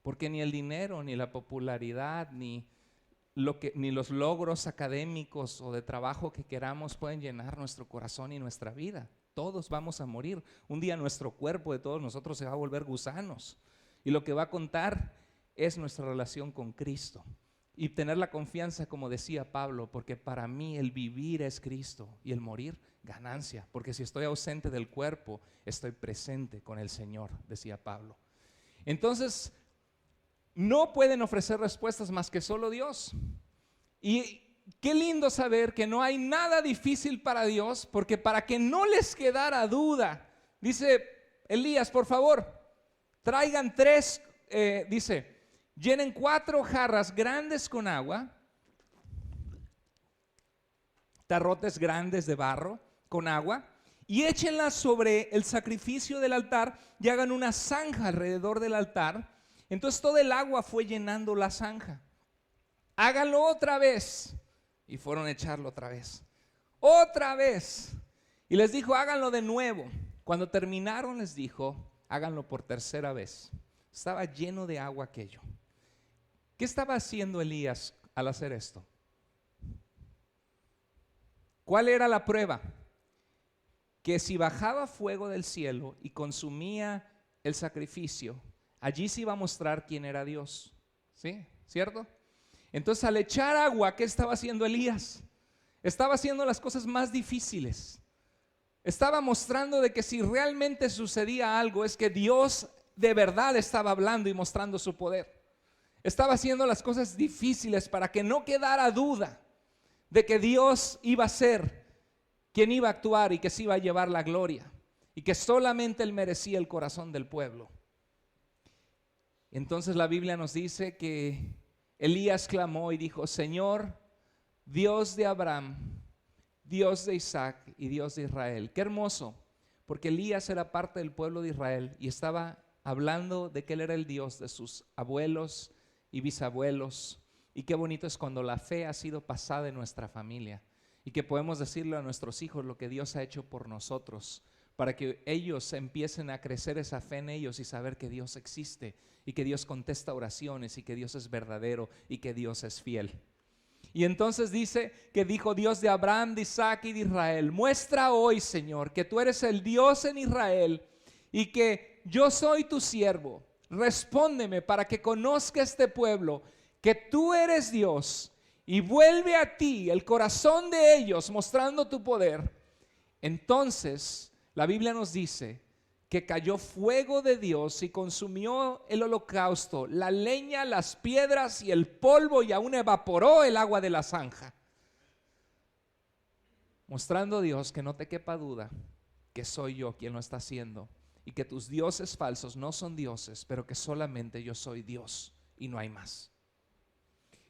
porque ni el dinero, ni la popularidad, ni los logros académicos o de trabajo que queramos pueden llenar nuestro corazón y nuestra vida. Todos vamos a morir. Un día nuestro cuerpo de todos nosotros se va a volver gusanos y lo que va a contar es nuestra relación con Cristo y tener la confianza, como decía Pablo, porque para mí el vivir es Cristo y el morir ganancia, porque si estoy ausente del cuerpo estoy presente con el Señor, decía Pablo. Entonces no pueden ofrecer respuestas más que solo Dios. Y qué lindo saber que no hay nada difícil para Dios, porque para que no les quedara duda, dice Elías, por favor, traigan 3, dice, llenen 4 jarras grandes con agua, tarrotes grandes de barro con agua, y échenlas sobre el sacrificio del altar y hagan una zanja alrededor del altar. Entonces todo el agua fue llenando la zanja. Háganlo otra vez. Y fueron a echarlo otra vez. Y les dijo, háganlo de nuevo. Cuando terminaron les dijo, háganlo por tercera vez. Estaba lleno de agua aquello. ¿Qué estaba haciendo Elías al hacer esto? ¿Cuál era la prueba? Que si bajaba fuego del cielo y consumía el sacrificio, allí se iba a mostrar quién era Dios. ¿Sí? ¿Cierto? Entonces al echar agua, ¿qué estaba haciendo Elías? Estaba haciendo las cosas más difíciles. Estaba mostrando de que si realmente sucedía algo es que Dios de verdad estaba hablando y mostrando su poder. Estaba haciendo las cosas difíciles para que no quedara duda de que Dios iba a ser quien iba a actuar y que se iba a llevar la gloria y que solamente Él merecía el corazón del pueblo. Entonces la Biblia nos dice que Elías clamó y dijo, Señor, Dios de Abraham, Dios de Isaac y Dios de Israel. Qué hermoso, porque Elías era parte del pueblo de Israel y estaba hablando de que Él era el Dios de sus abuelos y bisabuelos. Y qué bonito es cuando la fe ha sido pasada en nuestra familia y que podemos decirle a nuestros hijos lo que Dios ha hecho por nosotros, para que ellos empiecen a crecer esa fe en ellos y saber que Dios existe y que Dios contesta oraciones y que Dios es verdadero y que Dios es fiel. Y entonces dice que dijo Dios de Abraham, de Isaac y de Israel, muestra hoy, Señor, que tú eres el Dios en Israel y que yo soy tu siervo. Respóndeme para que conozca este pueblo que tú eres Dios y vuelve a ti el corazón de ellos mostrando tu poder. Entonces la Biblia nos dice que cayó fuego de Dios y consumió el holocausto, la leña, las piedras y el polvo, y aún evaporó el agua de la zanja, mostrando a Dios que no te quepa duda que soy yo quien lo está haciendo y que tus dioses falsos no son dioses, pero que solamente yo soy Dios y no hay más.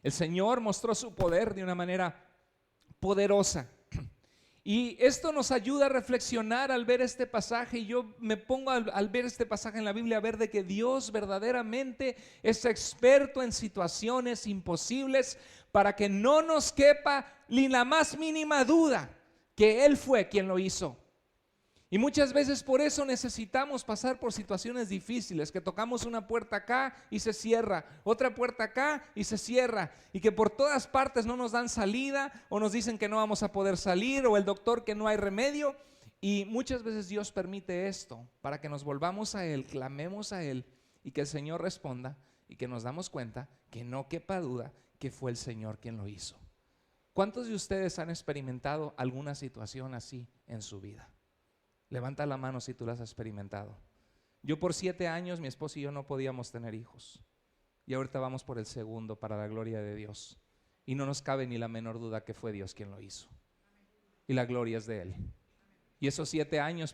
El Señor mostró su poder de una manera poderosa. Y esto nos ayuda a reflexionar al ver este pasaje. Y yo me pongo al ver este pasaje en la Biblia a ver de que Dios verdaderamente es experto en situaciones imposibles, para que no nos quepa ni la más mínima duda que Él fue quien lo hizo. Y muchas veces por eso necesitamos pasar por situaciones difíciles, que tocamos una puerta acá y se cierra, otra puerta acá y se cierra, y que por todas partes no nos dan salida, o nos dicen que no vamos a poder salir, o el doctor que no hay remedio. Y muchas veces Dios permite esto para que nos volvamos a Él, clamemos a Él, y que el Señor responda, y que nos damos cuenta que no quepa duda que fue el Señor quien lo hizo. ¿Cuántos de ustedes han experimentado alguna situación así en su vida? Levanta la mano si tú la has experimentado. Yo por 7 años, mi esposo y yo no podíamos tener hijos. Y ahorita vamos por el segundo para la gloria de Dios. Y no nos cabe ni la menor duda que fue Dios quien lo hizo. Y la gloria es de Él. Y esos 7 años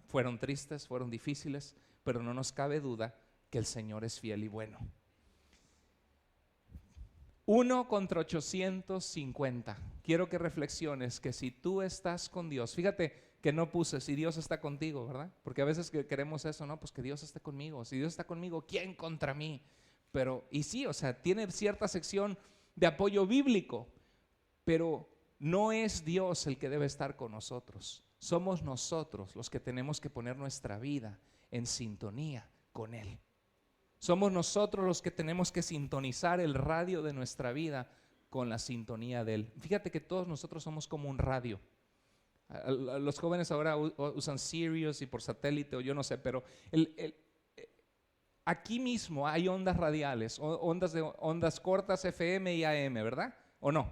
fueron tristes, fueron difíciles, pero no nos cabe duda que el Señor es fiel y bueno. 1 contra 850. Quiero que reflexiones que si tú estás con Dios, fíjate que no puse si Dios está contigo, ¿verdad? Porque a veces queremos eso, ¿no? Pues que Dios esté conmigo. Si Dios está conmigo, ¿quién contra mí? Pero, y sí, o sea, tiene cierta sección de apoyo bíblico, pero no es Dios el que debe estar con nosotros. Somos nosotros los que tenemos que poner nuestra vida en sintonía con Él. Somos nosotros los que tenemos que sintonizar el radio de nuestra vida con la sintonía de Él. Fíjate que todos nosotros somos como un radio. Los jóvenes ahora usan Sirius y por satélite o yo no sé, pero aquí mismo hay ondas radiales, ondas cortas FM y AM, ¿verdad? ¿O no?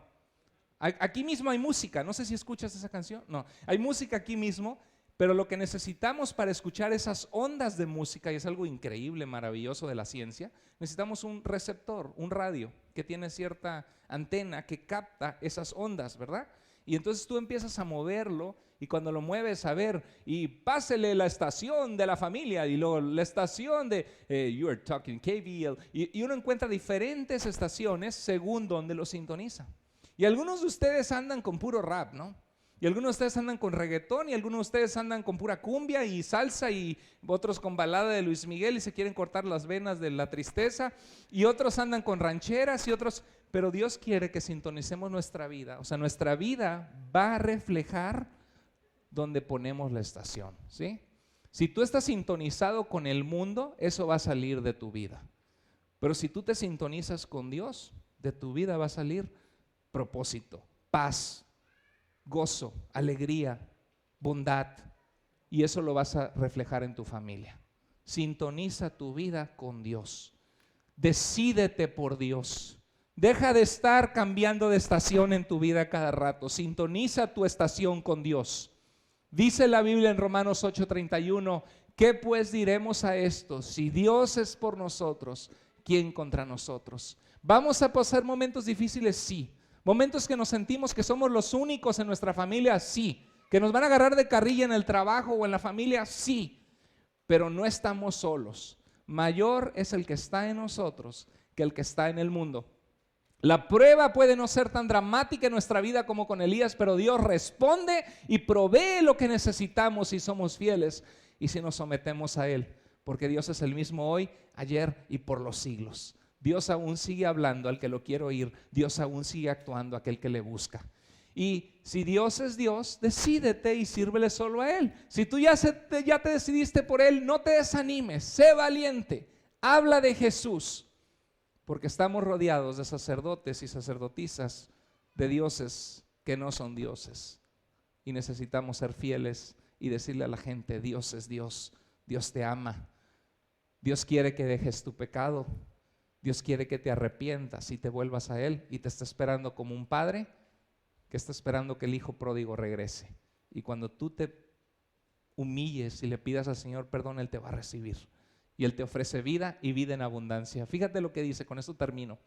Aquí mismo hay música, no sé si escuchas esa canción, no, hay música aquí mismo, pero lo que necesitamos para escuchar esas ondas de música, y es algo increíble, maravilloso de la ciencia, necesitamos un receptor, un radio que tiene cierta antena que capta esas ondas, ¿verdad? Y entonces tú empiezas a moverlo y cuando lo mueves a ver y pásele la estación de la familia y luego la estación de You Are Talking KVL y uno encuentra diferentes estaciones según donde lo sintoniza. Y algunos de ustedes andan con puro rap, ¿no? Y algunos de ustedes andan con reggaetón y algunos de ustedes andan con pura cumbia y salsa y otros con balada de Luis Miguel y se quieren cortar las venas de la tristeza y otros andan con rancheras y otros, pero Dios quiere que sintonicemos nuestra vida. O sea, nuestra vida va a reflejar donde ponemos la estación, ¿sí? Si tú estás sintonizado con el mundo, eso va a salir de tu vida. Pero si tú te sintonizas con Dios, de tu vida va a salir propósito, paz, gozo, alegría, bondad, y eso lo vas a reflejar en tu familia. Sintoniza tu vida con Dios. Decídete por Dios. Deja de estar cambiando de estación en tu vida cada rato. Sintoniza tu estación con Dios. Dice la Biblia en Romanos 8:31, ¿qué pues diremos a esto? Si Dios es por nosotros, ¿quién contra nosotros? ¿Vamos a pasar momentos difíciles? Sí. ¿Momentos que nos sentimos que somos los únicos en nuestra familia? Sí. ¿Que nos van a agarrar de carrilla en el trabajo o en la familia? Sí. Pero no estamos solos. Mayor es el que está en nosotros que el que está en el mundo. La prueba puede no ser tan dramática en nuestra vida como con Elías, pero Dios responde y provee lo que necesitamos si somos fieles y si nos sometemos a Él, porque Dios es el mismo hoy, ayer y por los siglos. Dios aún sigue hablando al que lo quiere oír, Dios aún sigue actuando a aquel que le busca. Y si Dios es Dios, decídete y sírvele solo a Él. Si tú ya te decidiste por Él, no te desanimes, sé valiente, habla de Jesús. Porque estamos rodeados de sacerdotes y sacerdotisas, de dioses que no son dioses. Y necesitamos ser fieles y decirle a la gente, Dios es Dios, Dios te ama. Dios quiere que dejes tu pecado. Dios quiere que te arrepientas y te vuelvas a Él. Y te está esperando como un padre que está esperando que el hijo pródigo regrese. Y cuando tú te humilles y le pidas al Señor perdón, Él te va a recibir. Y Él te ofrece vida y vida en abundancia. Fíjate lo que dice, con esto termino.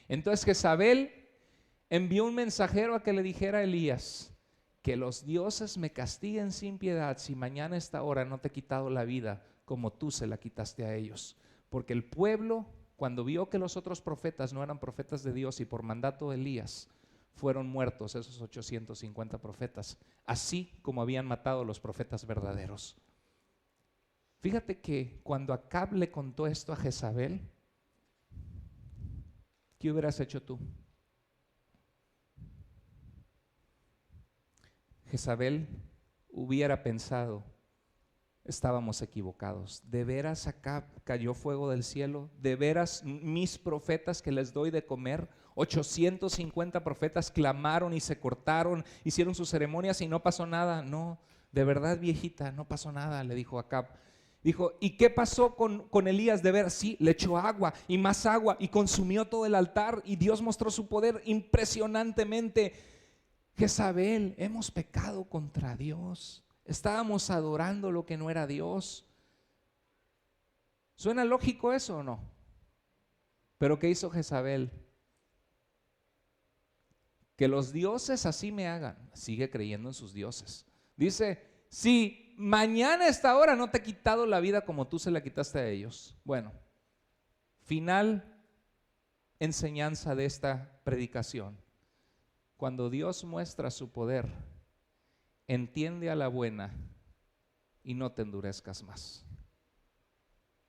Entonces Jezabel envió un mensajero a que le dijera a Elías, que los dioses me castiguen sin piedad si mañana a esta hora no te he quitado la vida como tú se la quitaste a ellos. Porque el pueblo, cuando vio que los otros profetas no eran profetas de Dios y por mandato de Elías fueron muertos esos 850 profetas, así como habían matado a los profetas verdaderos. Fíjate que cuando Acab le contó esto a Jezabel, ¿qué hubieras hecho tú? Jezabel hubiera pensado, estábamos equivocados. ¿De veras acá cayó fuego del cielo? ¿De veras mis profetas que les doy de comer? 850 profetas clamaron y se cortaron, hicieron sus ceremonias y no pasó nada. No, de verdad, viejita, no pasó nada, le dijo Acab. Dijo, ¿y qué pasó con Elías? De veras, sí, le echó agua y más agua y consumió todo el altar y Dios mostró su poder impresionantemente. Jezabel, hemos pecado contra Dios. Estábamos adorando lo que no era Dios. ¿Suena lógico eso o no? Pero ¿qué hizo Jezabel? Que los dioses así me hagan. Sigue creyendo en sus dioses. Dice, si mañana a esta hora no te he quitado la vida como tú se la quitaste a ellos. Bueno, final enseñanza de esta predicación. Cuando Dios muestra su poder, entiende a la buena y no te endurezcas más.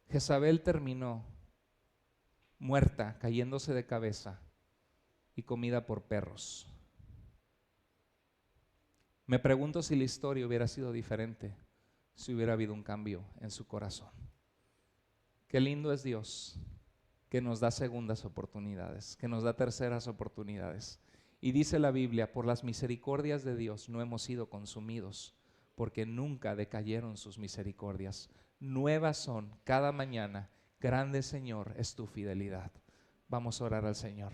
Jezabel terminó muerta, cayéndose de cabeza y comida por perros. Me pregunto si la historia hubiera sido diferente, si hubiera habido un cambio en su corazón. Qué lindo es Dios, que nos da segundas oportunidades, que nos da terceras oportunidades. Y dice la Biblia, por las misericordias de Dios no hemos sido consumidos, porque nunca decayeron sus misericordias. Nuevas son cada mañana, grande Señor es tu fidelidad. Vamos a orar al Señor.